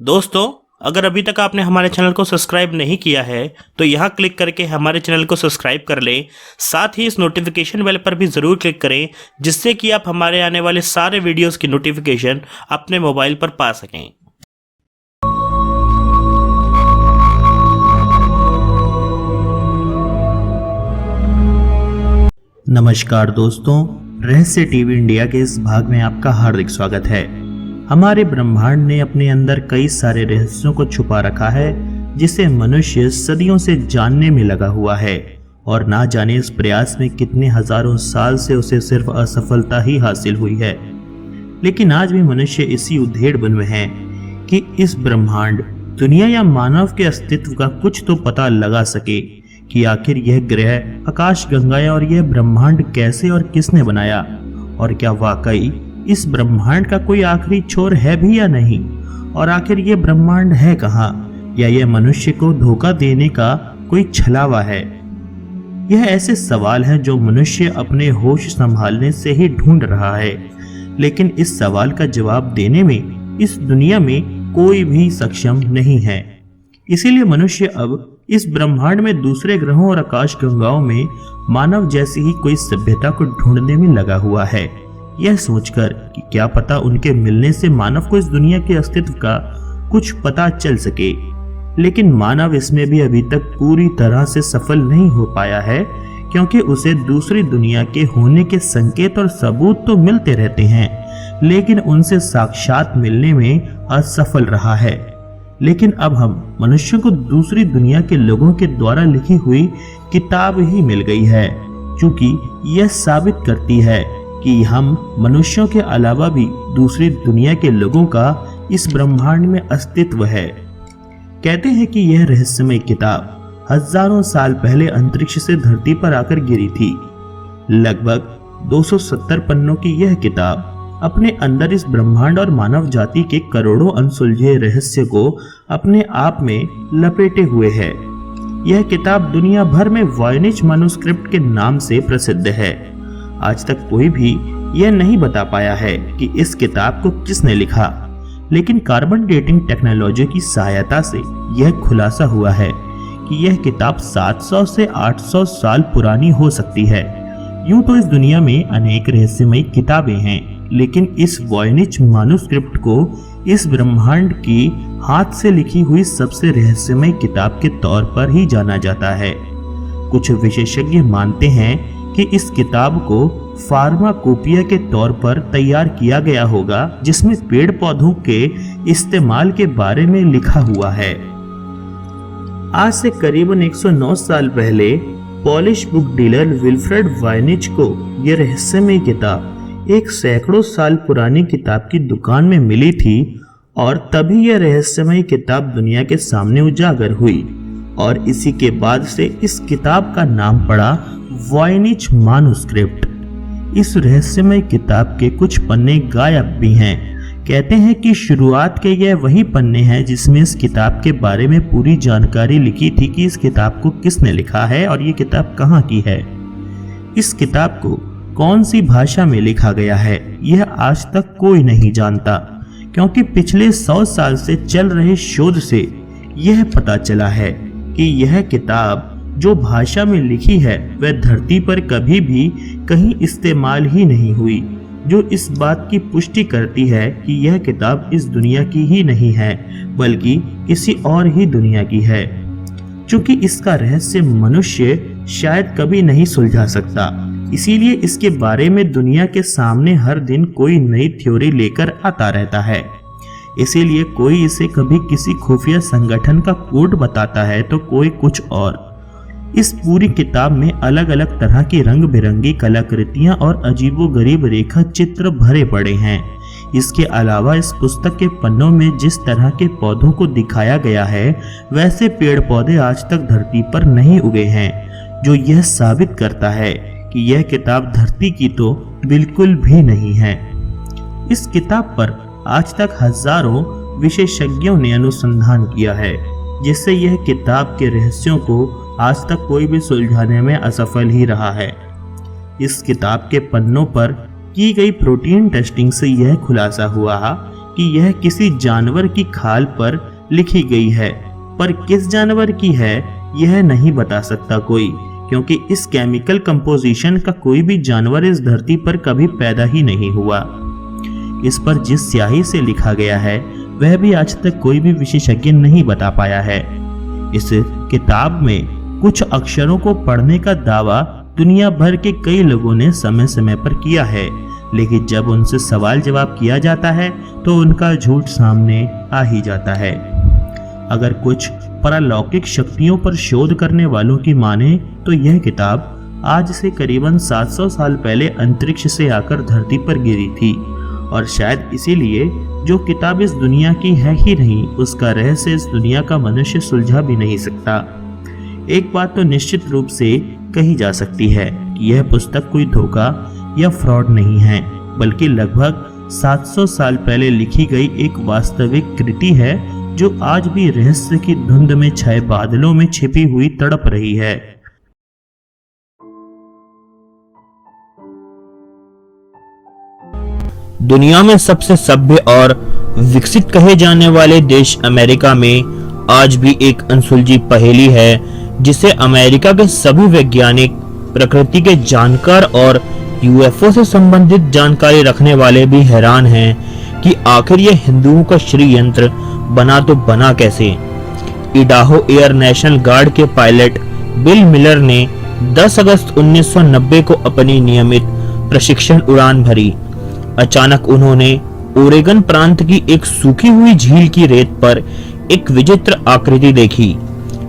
दोस्तों, अगर अभी तक आपने हमारे चैनल को सब्सक्राइब नहीं किया है तो यहाँ क्लिक करके हमारे चैनल को सब्सक्राइब कर लें। साथ ही इस नोटिफिकेशन बेल पर भी ज़रूर क्लिक करें, जिससे कि आप हमारे आने वाले सारे वीडियोस की नोटिफिकेशन अपने मोबाइल पर पा सकें। नमस्कार दोस्तों, रहस्य टीवी इंडिया के इस भाग में आपका हार्दिक स्वागत है। हमारे ब्रह्मांड ने अपने अंदर कई सारे रहस्यों को छुपा रखा है, जिसे मनुष्य सदियों से जानने में लगा हुआ है और ना जाने इस प्रयास में कितने हजारों साल से उसे सिर्फ असफलता ही हासिल हुई है। लेकिन आज भी मनुष्य इसी उधेड़बुन में है कि इस ब्रह्मांड, दुनिया या मानव के अस्तित्व का कुछ तो पता लगा सके कि आखिर यह ग्रह, आकाश गंगाएं और यह ब्रह्मांड कैसे और किसने बनाया, और क्या वाकई इस ब्रह्मांड का कोई आखिरी छोर है भी या नहीं, और आखिर यह ब्रह्मांड है कहाँ, या यह मनुष्य को धोखा देने का कोई छलावा है। यह ऐसे सवाल हैं जो मनुष्य अपने होश संभालने से ही ढूंढ रहा है, लेकिन इस सवाल का जवाब देने में इस दुनिया में कोई भी सक्षम नहीं है। इसीलिए मनुष्य अब इस ब्रह्मांड में दूसरे ग्रहों और आकाश गंगाओं में मानव जैसी ही कोई सभ्यता को ढूंढने में लगा हुआ है, यह सोचकर कि क्या पता उनके मिलने से मानव को इस दुनिया के अस्तित्व का कुछ पता चल सके। लेकिन मानव इसमें भी अभी तक पूरी तरह से सफल नहीं हो पाया है, क्योंकि उसे दूसरी दुनिया के होने के संकेत और सबूत तो मिलते रहते हैं, लेकिन उनसे साक्षात मिलने में असफल रहा है। लेकिन अब हम मनुष्य को दूसरी दुनिया के लोगों के द्वारा लिखी हुई किताब ही मिल गई है, क्योंकि यह साबित करती है कि हम मनुष्यों के अलावा भी दूसरी दुनिया के लोगों का इस ब्रह्मांड में अस्तित्व है। कहते हैं कि यह रहस्यमय किताब हजारों साल पहले अंतरिक्ष से धरती पर आकर गिरी थी। लगभग 270 पन्नों की यह किताब अपने अंदर इस ब्रह्मांड और मानव जाति के करोड़ों अनसुलझे रहस्य को अपने आप में लपेटे हुए है। यह किताब दुनिया भर में वॉयनिच मैन्युस्क्रिप्ट के नाम से प्रसिद्ध है। आज तक कोई भी यह नहीं बता पाया है कि इस किताब को किसने लिखा, लेकिन कार्बन डेटिंग टेक्नोलॉजी की सहायता से यह खुलासा हुआ है कि यह किताब 700 से 800 साल पुरानी हो सकती है। यूं तो इस दुनिया में अनेक रहस्यमयी किताबें हैं, लेकिन इस वॉयनिच मैन्युस्क्रिप्ट को इस ब्रह्मांड की हाथ से लिखी हुई सबसे रहस्यमय किताब के तौर पर ही जाना जाता है। कुछ विशेषज्ञ मानते हैं कि इस किताब को फार्माकोपिया के तौर पर तैयार किया गया होगा, जिसमें पेड़ पौधों के इस्तेमाल के बारे में लिखा हुआ है। आज से करीबन 109 साल पहले polish book dealer Wilfred Voynich को यह रहस्यमय किताब एक सैकड़ों साल पुरानी किताब की दुकान में मिली थी, और तभी यह रहस्यमय किताब दुनिया के सामने उजागर हुई, और इसी के बाद से इस किताब का नाम पड़ा वॉयनिच मैन्युस्क्रिप्ट। इस रहस्यमय किताब के कुछ पन्ने गायब भी हैं। कहते हैं कि शुरुआत के यह वही पन्ने हैं जिसमें इस किताब के बारे में पूरी जानकारी लिखी थी कि इस किताब को किसने लिखा है और ये किताब कहाँ की है। इस किताब को कौन सी भाषा में लिखा गया है, यह आज तक कोई नहीं जानता, क्योंकि पिछले 100 साल से चल रहे शोध से यह पता चला है कि यह किताब जो भाषा में लिखी है वह धरती पर कभी भी कहीं इस्तेमाल ही नहीं हुई, जो इस बात की पुष्टि करती है कि यह किताब इस दुनिया की ही नहीं है, बल्कि किसी और ही दुनिया की है। क्योंकि इसका रहस्य मनुष्य शायद कभी नहीं सुलझा सकता, इसीलिए इसके बारे में दुनिया के सामने हर दिन कोई नई थ्योरी लेकर आता रहता है। इसीलिए कोई इसे कभी किसी खुफिया संगठन का कोड बताता है तो कोई कुछ और। इस पूरी किताब में अलग अलग तरह की रंग बिरंगी कलाकृतियां और अजीबोगरीब रेखा चित्र भरे पड़े हैं। इसके अलावा इस पुस्तक के पन्नों में जिस तरह के पौधों को दिखाया गया है, वैसे पेड़ पौधे आज तक धरती पर नहीं उगे हैं, जो यह साबित करता है कि यह किताब धरती की तो बिल्कुल भी नहीं है। इस किताब पर आज तक हजारों विशेषज्ञों ने अनुसंधान किया है, जिससे यह किताब के रहस्यों को आज तक कोई भी सुलझाने में असफल ही रहा है। इस किताब के पन्नों पर की गई प्रोटीन टेस्टिंग से यह खुलासा हुआ कि यह किसी जानवर की खाल पर लिखी गई है, पर किस जानवर की है यह नहीं बता सकता कोई, क्योंकि इस केमिकल कंपोजिशन का कोई भी जानवर इस धरती पर कभी पैदा ही नहीं हुआ। इस पर जिस स्याही से लिखा गया है वह भी आज तक कोई भी विशेषज्ञ नहीं बता पाया है। इस किताब में कुछ अक्षरों को पढ़ने का दावा दुनिया भर के कई लोगों ने समय समय पर किया है, लेकिन जब उनसे सवाल जवाब किया जाता है तो उनका झूठ सामने आ ही जाता है। अगर कुछ पारलौकिक शक्तियों पर शोध करने वालों की माने तो यह किताब आज से करीबन 700 साल पहले अंतरिक्ष से आकर धरती पर गिरी थी, और शायद इसीलिए जो किताब इस दुनिया की है ही नहीं, उसका रहस्य इस दुनिया का मनुष्य सुलझा भी नहीं सकता। एक बात तो निश्चित रूप से कही जा सकती है कि यह पुस्तक कोई धोखा या फ्रॉड नहीं है, बल्कि लगभग 700 साल पहले लिखी गई एक वास्तविक कृति है जो आज भी रहस्य की धुंध में छाए बादलों में छिपी हुई तड़प रही है। दुनिया में सबसे सभ्य और विकसित कहे जाने वाले देश अमेरिका में आज भी एक अनसुलझी पहेली है जिसे अमेरिका के सभी वैज्ञानिक, प्रकृति के जानकार और यूएफओ से संबंधित जानकारी रखने वाले भी हैरान हैं कि आखिर ये हिंदुओं का श्री यंत्र बना तो बना कैसे। इडाहो एयर नेशनल गार्ड के पायलट बिल मिलर ने 10 अगस्त 1990 को अपनी नियमित प्रशिक्षण उड़ान भरी। अचानक उन्होंने ओरेगन प्रांत की एक सूखी हुई झील की रेत पर एक विचित्र आकृति देखी।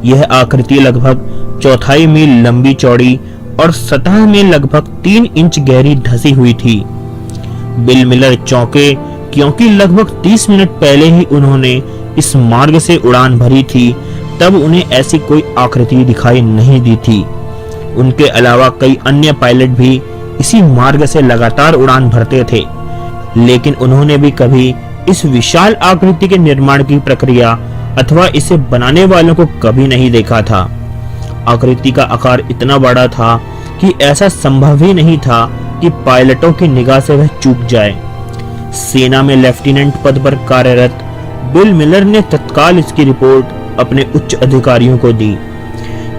यह आकृति लगभग 1/4 मील लंबी चौड़ी और सतह में लगभग 3 इंच गहरी धसी हुई थी। बिल मिलर चौंके क्योंकि लगभग 30 मिनट पहले ही उन्होंने इस मार्ग से उड़ान भरी थी, तब उन्हें ऐसी कोई आकृति दिखाई नहीं दी थी। उनके अलावा कई अन्य पायलट भी इसी मार्ग से लगातार उड़ान भरते थे, लेकिन उन्होंने भी कभी इस विशाल आकृति के निर्माण की प्रक्रिया अथवा इसे बनाने वालों को कभी नहीं देखा था। आकृति का आकार इतना बड़ा था कि ऐसा संभव ही नहीं था कि पायलटों की निगाह से वह चूक जाए। सेना में लेफ्टिनेंट पद पर कार्यरत बिल मिलर ने तत्काल इसकी रिपोर्ट अपने उच्च अधिकारियों को दी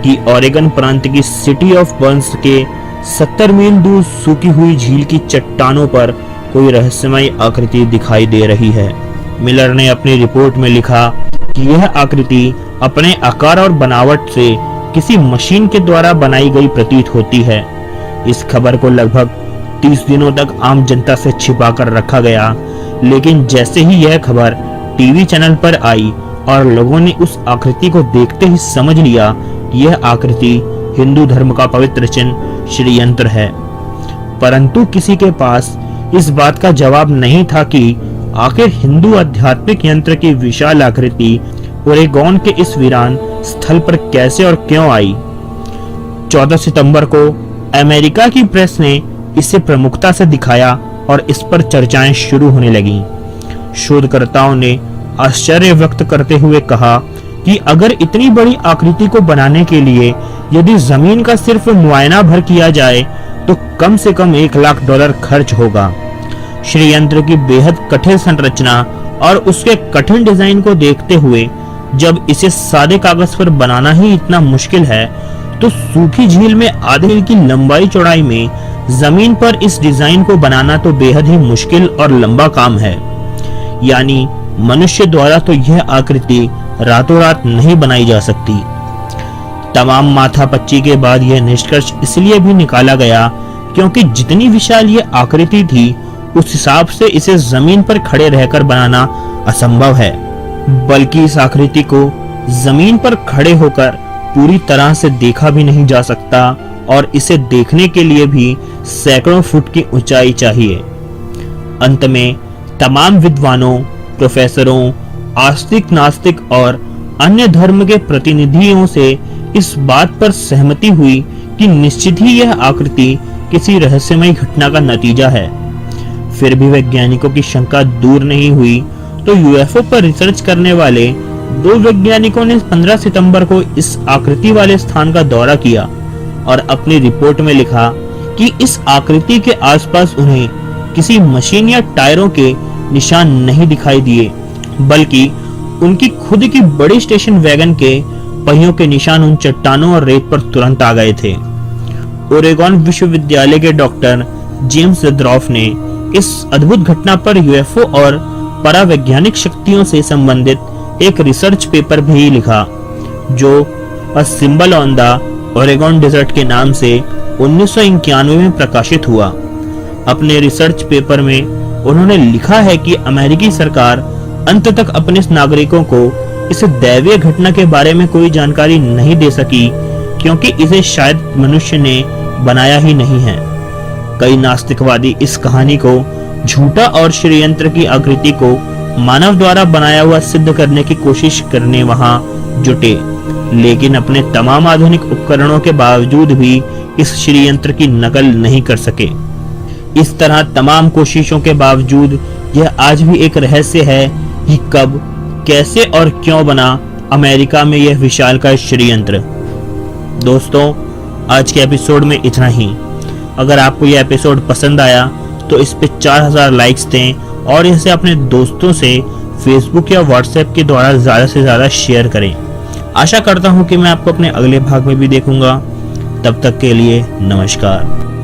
कि ओरेगन प्रांत की सिटी ऑफ बर्न्स के 70 मील दूर सूखी हुई झील की चट्टानों पर कोई रहस्यमय आकृति दिखाई दे रही है। मिलर ने अपनी रिपोर्ट में लिखा कि यह आकृति अपने आकार और बनावट से किसी मशीन के द्वारा बनाई गई प्रतीत होती है। इस खबर को लगभग 30 दिनों तक आम जनता से छिपाकर रखा गया, लेकिन जैसे ही यह खबर टीवी चैनल पर आई और लोगों ने उस आकृति को देखते ही समझ लिया कि यह आकृति हिंदू धर्म का पवित्र चिन्ह श्री यंत्र है। परंतु किसी के पास इस बात का जवाब नहीं था कि आखिर हिंदू आध्यात्मिक यंत्र की विशाल आकृति ओरेगोन के इस वीरान स्थल पर कैसे और क्यों आई। 14 सितंबर को अमेरिका की प्रेस ने इसे प्रमुखता से दिखाया और इस पर चर्चाएं शुरू होने लगीं। शोधकर्ताओं ने आश्चर्य व्यक्त करते हुए कहा कि अगर इतनी बड़ी आकृति को बनाने के लिए यदि जमीन का सिर्फ मुआयना भर किया जाए तो कम से कम $1 लाख खर्च होगा। श्री यंत्र की बेहद कठिन संरचना और उसके कठिन डिजाइन को देखते हुए जब इसे सादे कागज पर बनाना ही इतना मुश्किल है, तो सूखी झील में आधे मील की लंबाई चौड़ाई में जमीन पर इस डिजाइन को बनाना तो बेहद ही मुश्किल और लंबा काम है। यानी मनुष्य द्वारा तो यह आकृति रातों रात नहीं बनाई जा सकती। तमाम माथापच्ची के बाद यह निष्कर्ष इसलिए भी निकाला गया क्योंकि जितनी विशाल यह आकृति थी उस हिसाब से इसे जमीन पर खड़े रहकर बनाना असंभव है, बल्कि इस आकृति को जमीन पर खड़े होकर पूरी तरह से देखा भी नहीं जा सकता और इसे देखने के लिए भी सैकड़ों फुट की ऊंचाई चाहिए। अंत में तमाम विद्वानों, प्रोफेसरों, आस्तिक, नास्तिक और अन्य धर्म के प्रतिनिधियों से इस बात पर सहमति हुई कि निश्चित ही यह आकृति किसी रहस्यमय घटना का नतीजा है। फिर भी वैज्ञानिकों की शंका दूर नहीं हुई तो यूएफओ पर रिसर्च करने वाले 2 वैज्ञानिकों ने 15 सितंबर को इस आकृति वाले स्थान का दौरा किया और अपनी रिपोर्ट में लिखा कि इस आकृति के आसपास उन्हें किसी मशीन या टायरों के निशान नहीं दिखाई दिए, बल्कि उनकी खुद की बड़ी स्टेशन वैगन के पहियों के निशान उन चट्टानों और रेत पर तुरंत आ गए थे। ओरेगॉन विश्वविद्यालय के डॉक्टर जेम्स ड्रॉफ ने इस अद्भुत घटना पर यूएफओ और परावैज्ञानिक शक्तियों से संबंधित एक रिसर्च पेपर भी लिखा, जो a symbol on the Oregon desert के नाम से 1991 में प्रकाशित हुआ। अपने रिसर्च पेपर में उन्होंने लिखा है कि अमेरिकी सरकार अंत तक अपने नागरिकों को इस दैवीय घटना के बारे में कोई जानकारी नहीं दे सकी, क्योंकि इसे शायद मनुष्य ने बनाया ही नहीं है। कई नास्तिकवादी इस कहानी को झूठा और षड्यंत्र की आकृति को मानव द्वारा बनाया हुआ सिद्ध करने की कोशिश करने वहां जुटे, लेकिन अपने तमाम आधुनिक उपकरणों के बावजूद भी इस षड्यंत्र की नकल नहीं कर सके। इस तरह तमाम कोशिशों के बावजूद यह आज भी एक रहस्य है कि कब, कैसे और क्यों बना अमेरिका में यह विशालकाय षड्यंत्र। दोस्तों, आज के एपिसोड में इतना ही। अगर आपको यह एपिसोड पसंद आया तो इस पे 4000 लाइक्स दें और इसे अपने दोस्तों से फेसबुक या व्हाट्सएप के द्वारा ज्यादा से ज्यादा शेयर करें। आशा करता हूं कि मैं आपको अपने अगले भाग में भी देखूंगा। तब तक के लिए नमस्कार।